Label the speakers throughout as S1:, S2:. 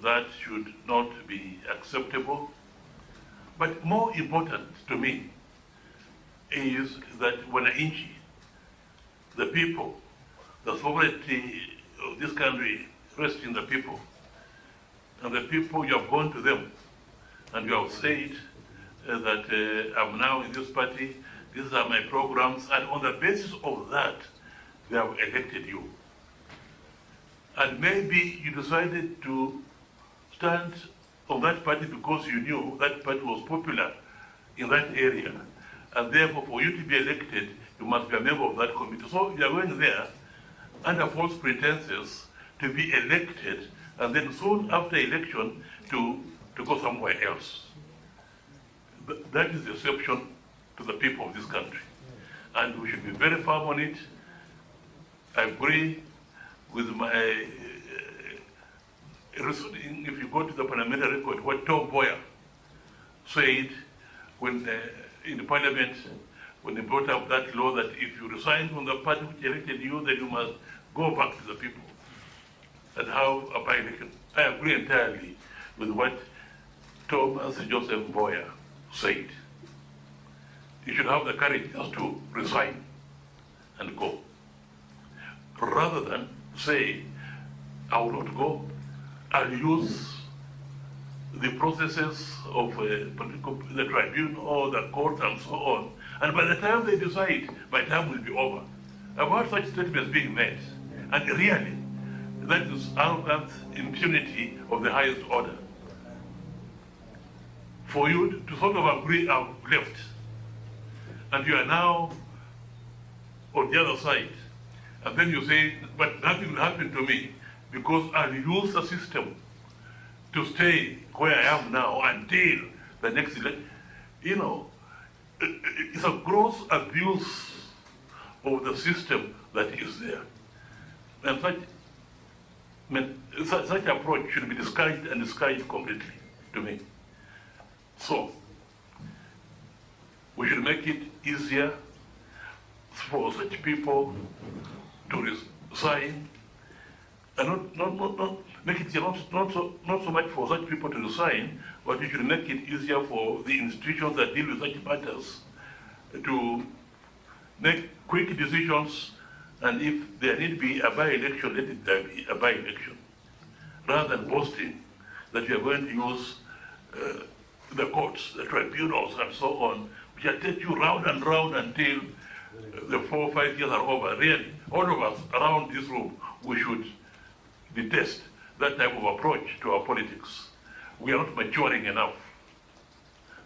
S1: that should not be acceptable. But more important to me is that wananchi, the people, the sovereignty of this country rests in the people. And the people, you have gone to them and you have said that I'm now in this party, these are my programs, and on the basis of that, they have elected you. And maybe you decided to stand on that party because you knew that party was popular in that area. And therefore, for you to be elected, you must be a member of that committee. So you are going there under false pretenses to be elected, and then soon after election to go somewhere else. That is deception to the people of this country. And we should be very firm on it. I agree with my, if you go to the parliamentary record, what Tom Boyer said when in the parliament, when they brought up that law that if you resign from the party which elected you, then you must go back to the people and have a by-election. I agree entirely with what Thomas Joseph Boyer said. You should have the courage just to resign and go, rather than say, I will not go. I'll use the processes of the tribunal or the court and so on. And by the time they decide, my time will be over. I've heard such statements being made. And really, that is arrogance, impunity of the highest order. For you to sort of agree, I've left. And you are now on the other side. And then you say, but nothing will happen to me because I'll use the system to stay where I am now until the next election. You know, it's a gross abuse of the system that is there. And such approach should be discouraged and discouraged completely to me. So, we should make it easier for such people to resign, and not make it easier, not so much for such people to resign, but we should make it easier for the institutions that deal with such matters to make quick decisions, and if there need be a by-election, let it be a by-election, rather than boasting that we are going to use the courts, the tribunals, and so on, which will take you round and round until the 4 or 5 years are over. Really, all of us around this room, we should detest that type of approach to our politics. We are not maturing enough.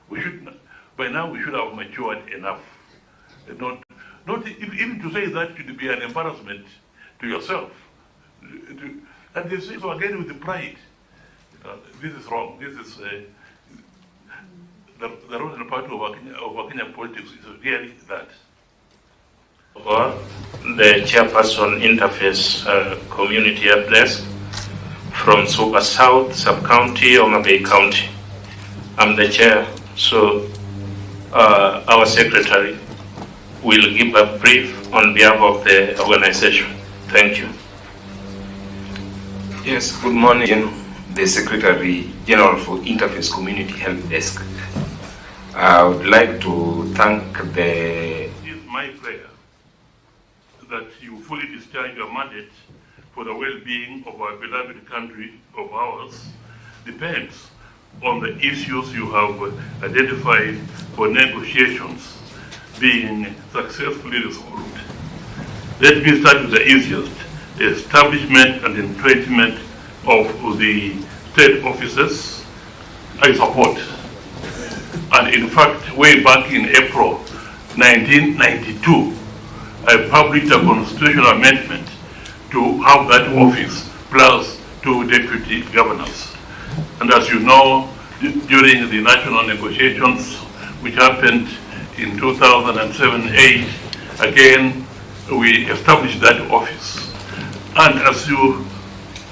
S1: We should, by now, we should have matured enough. Not even to say that should be an embarrassment to yourself. And they say so again with the pride. This is wrong. This is the role and part of our Kenyan politics is really that.
S2: The chairperson interface community help desk from Super South Sub-County, Mutembei County. I'm the chair, so our secretary will give a brief on behalf of the organization. Thank you.
S3: Yes, good morning. The Secretary General for Interface Community Help Desk. I would like to thank the...
S1: It is my prayer that you fully discharge your mandate for the well-being of our beloved country of ours depends on the issues you have identified for negotiations being successfully resolved. Let me start with the easiest, the establishment and entrenchment of the state offices. I support. And in fact, way back in April 1992, I published a constitutional amendment to have that office plus 2 deputy governors. And as you know, during the national negotiations, which happened in 2007-8, again, we established that office. And as you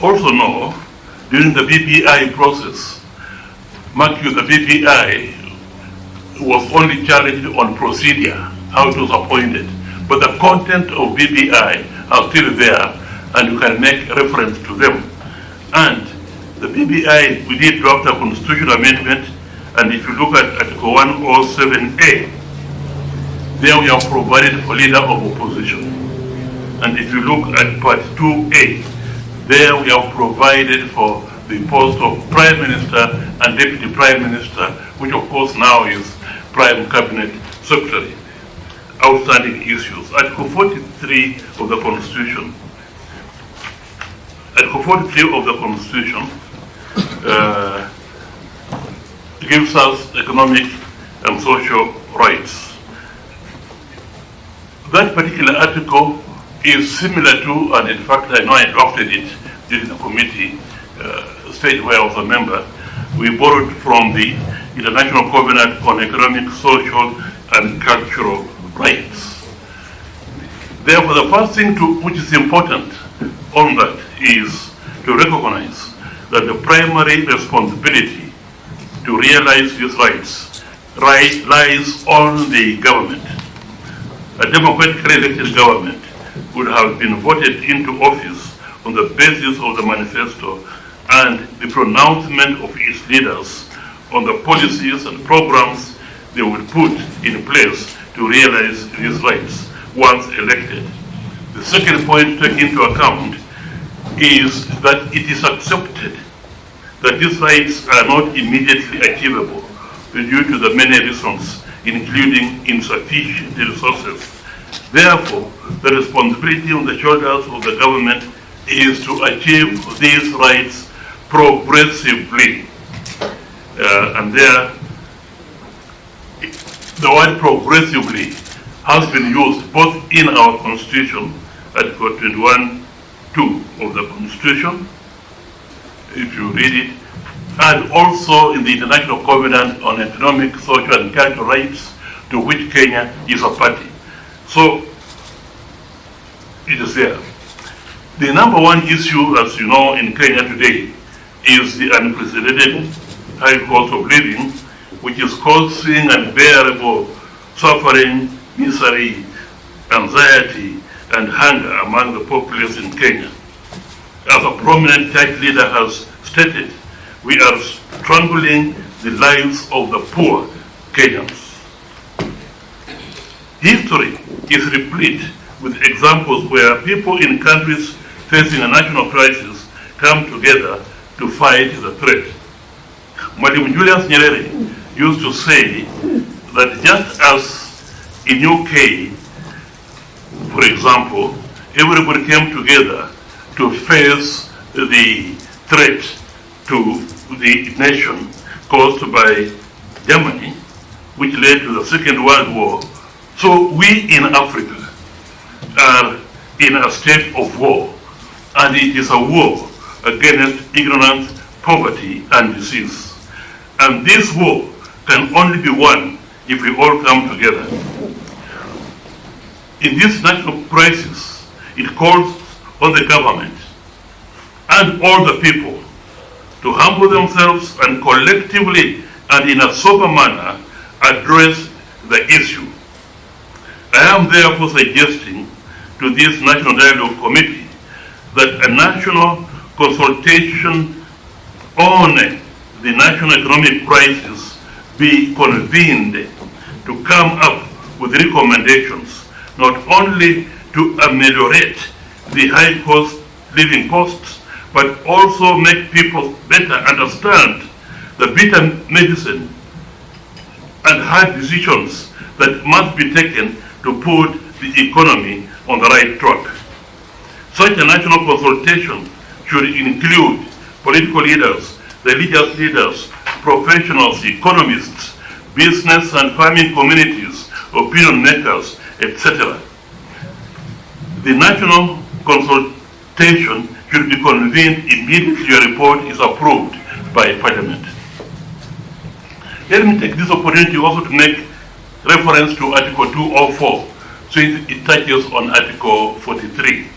S1: also know, during the BPI process, mark you, the BPI was only challenged on procedure, how it was appointed. But the content of BPI are still there, and you can make reference to them. And The BBI, we did draft a constitutional amendment, and if you look at Article 107A, there we have provided for leader of opposition. And if you look at Part 2A, there we have provided for the post of Prime Minister and Deputy Prime Minister, which of course now is Prime Cabinet Secretary. Outstanding issues. Article 43 of the Constitution. Article 43 of the Constitution gives us economic and social rights. That particular article is similar to, and in fact I know I drafted it during the committee stage where I was a member. We borrowed from the International Covenant on Economic, Social and Cultural Rights. Therefore, the first thing which is important on that is to recognize that the primary responsibility to realize these rights lies on the government. A democratically elected government would have been voted into office on the basis of the manifesto and the pronouncement of its leaders on the policies and programs they would put in place to realize these rights once elected. The second point to take into account is that it is accepted that these rights are not immediately achievable due to the many reasons, including insufficient resources. Therefore, the responsibility on the shoulders of the government is to achieve these rights progressively. And there, the word progressively has been used both in our Constitution, Article 21(2) of the Constitution, if you read it, and also in the International Covenant on Economic, Social and Cultural Rights, to which Kenya is a party. So, it is there. The number one issue, as you know, in Kenya today is the unprecedented high cost of living, which is causing unbearable suffering, misery, anxiety, and hunger among the populace in Kenya. As a prominent church leader has stated, we are strangling the lives of the poor Kenyans. History is replete with examples where people in countries facing a national crisis come together to fight the threat. Mwalimu Julius Nyerere used to say that just as in UK, for example, everybody came together to face the threat to the nation caused by Germany, which led to the Second World War. So we in Africa are in a state of war, and it is a war against ignorance, poverty, and disease. And this war can only be won if we all come together. In this national crisis, it calls on the government and all the people to humble themselves and collectively and in a sober manner address the issue. I am therefore suggesting to this National Dialogue Committee that a national consultation on the national economic crisis be convened to come up with recommendations not only to ameliorate the high cost living costs, but also make people better understand the bitter medicine and hard decisions that must be taken to put the economy on the right track. Such a national consultation should include political leaders, religious leaders, professionals, economists, business and farming communities, opinion makers, etc. The national consultation should be convened immediately a report is approved by Parliament. Let me take this opportunity also to make reference to Article 204, since it touches on Article 43.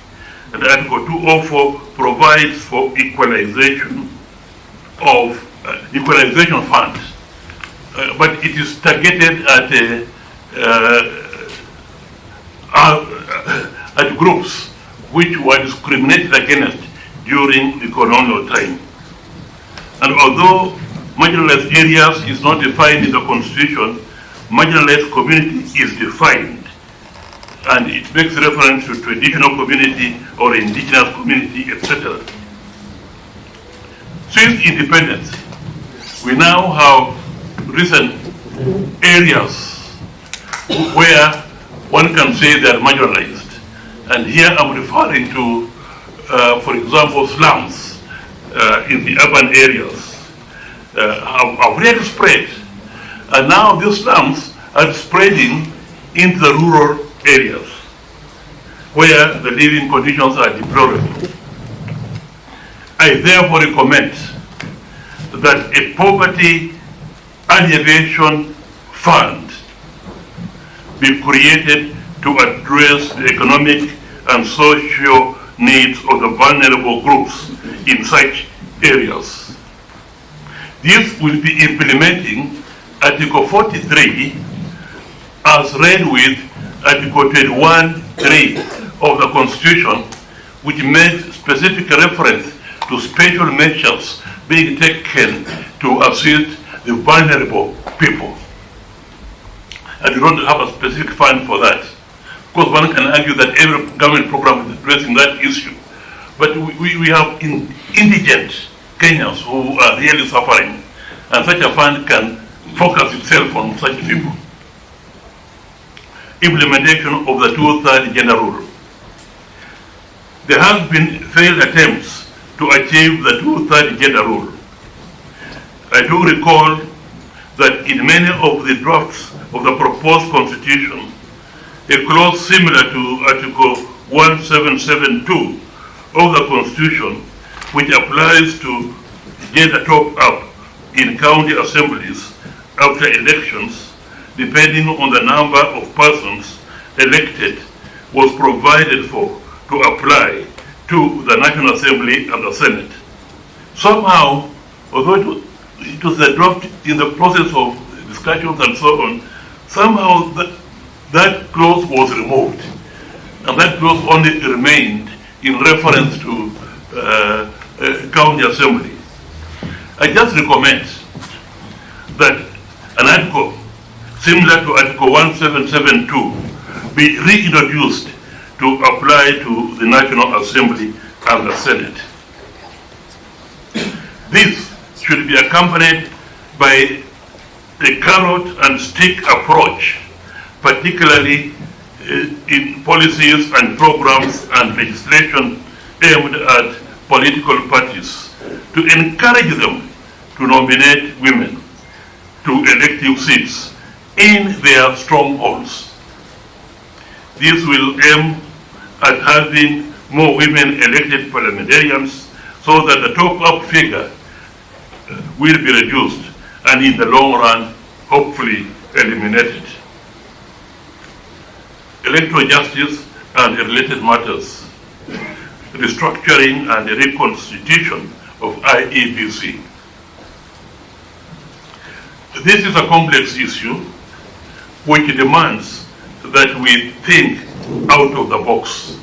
S1: And Article 204 provides for equalization of equalization funds, but it is targeted at groups which were discriminated against during the colonial time. And although marginalized areas is not defined in the Constitution, marginalized community is defined, and it makes reference to traditional community or indigenous community, etc. Since independence, we now have recent areas where one can say they are marginalized. And here I'm referring to, for example, slums in the urban areas have really spread. And now these slums are spreading into the rural areas where the living conditions are deplorable. I therefore recommend that a poverty alleviation fund be created to address the economic and social needs of the vulnerable groups in such areas. This will be implementing Article 43 as read with Article 21(3) of the Constitution, which makes specific reference to special measures being taken to assist the vulnerable people. I do not have a specific fund for that, because one can argue that every government program is addressing that issue. But we have indigent Kenyans who are really suffering, and such a fund can focus itself on such people. Implementation of the 2/3 gender rule. There have been failed attempts to achieve the 2/3 gender rule. I do recall that in many of the drafts of the proposed constitution, a clause similar to Article 1772 of the Constitution, which applies to gender top-up in county assemblies after elections, depending on the number of persons elected, was provided for to apply to the National Assembly and the Senate. Somehow, although it was a draft in the process of discussions and so on, somehow that clause was removed. And that clause only remained in reference to county assembly. I just recommend that an article similar to Article 1772 be reintroduced to apply to the National Assembly and the Senate. This should be accompanied by a carrot and stick approach, particularly in policies and programs and legislation aimed at political parties, to encourage them to nominate women to elective seats in their strongholds. This will aim at having more women elected parliamentarians so that the top-up figure will be reduced and in the long run, hopefully eliminated. Electoral justice and related matters, restructuring and reconstitution of IEBC. This is a complex issue which demands that we think out of the box.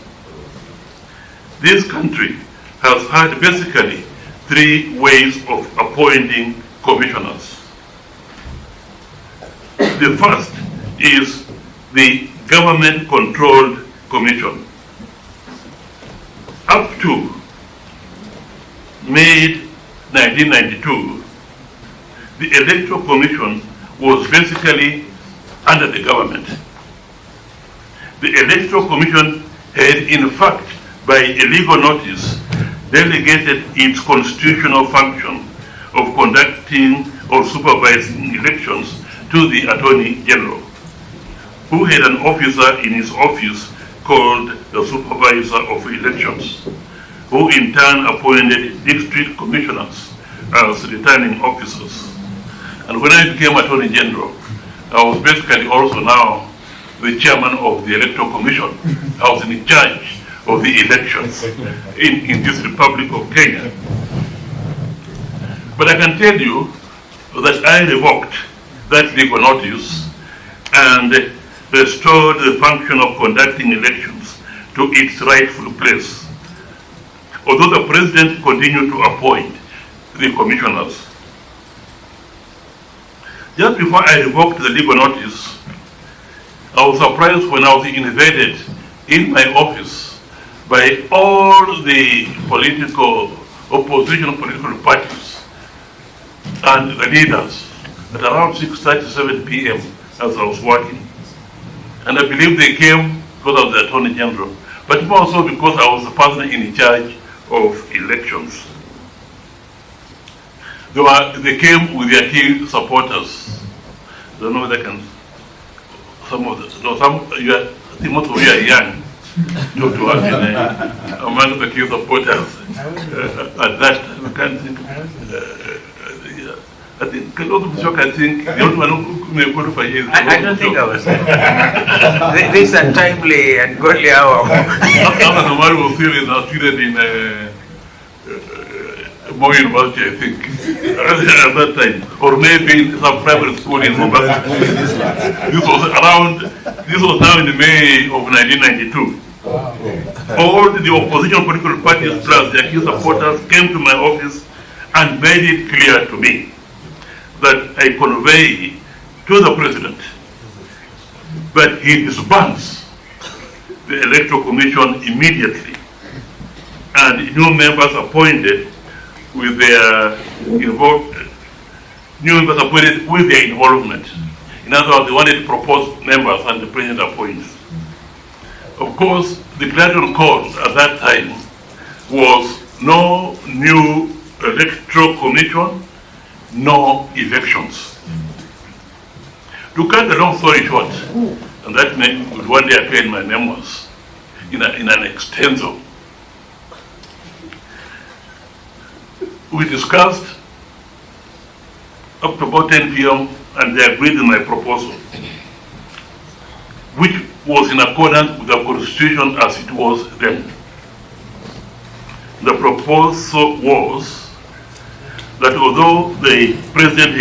S1: This country has had basically three ways of appointing commissioners. The first is the government-controlled commission. Up to May 1992, the Electoral Commission was basically under the government. The Electoral Commission had, in fact, by a legal notice, delegated its constitutional function of conducting or supervising elections to the Attorney General, who had an officer in his office called the Supervisor of Elections, who in turn appointed district commissioners as returning officers. And when I became Attorney General, I was basically also now the chairman of the Electoral Commission. I was in charge of the elections in this Republic of Kenya. But I can tell you that I revoked that legal notice and restored the function of conducting elections to its rightful place. Although the President continued to appoint the commissioners. Just before I revoked the legal notice, I was surprised when I was invaded in my office by all the opposition political parties and the leaders at around 6:37 p.m. as I was working. And I believe they came because of the Attorney General, but more so because I was the person in charge of elections. They came with their key supporters. I don't know whether I can, some of the, no, some, I think most of you are young to have been among the key supporters at that time. I can't think. I think a lot of shock. I think the only one who may qualify is.
S4: I don't think I was. This is a timely and godly hour.
S1: After the man was here, I student in Moi University, I think, at that time, or maybe in some private school in Mombasa. This was now in May of 1992. All the opposition political parties plus their key supporters came to my office and made it clear to me that I convey to the president that he disbands the Electoral Commission immediately and new members appointed with their involvement. In other words, they wanted to propose members and the president appoints. Of course, the clarion call at that time was no new electoral commission, no elections. To cut the long story short, and that would one day appear in my memoirs in an extenso, we discussed up to about 10 p.m. and they agreed in my proposal, which was in accordance with the constitution as it was then. The proposal was that although the president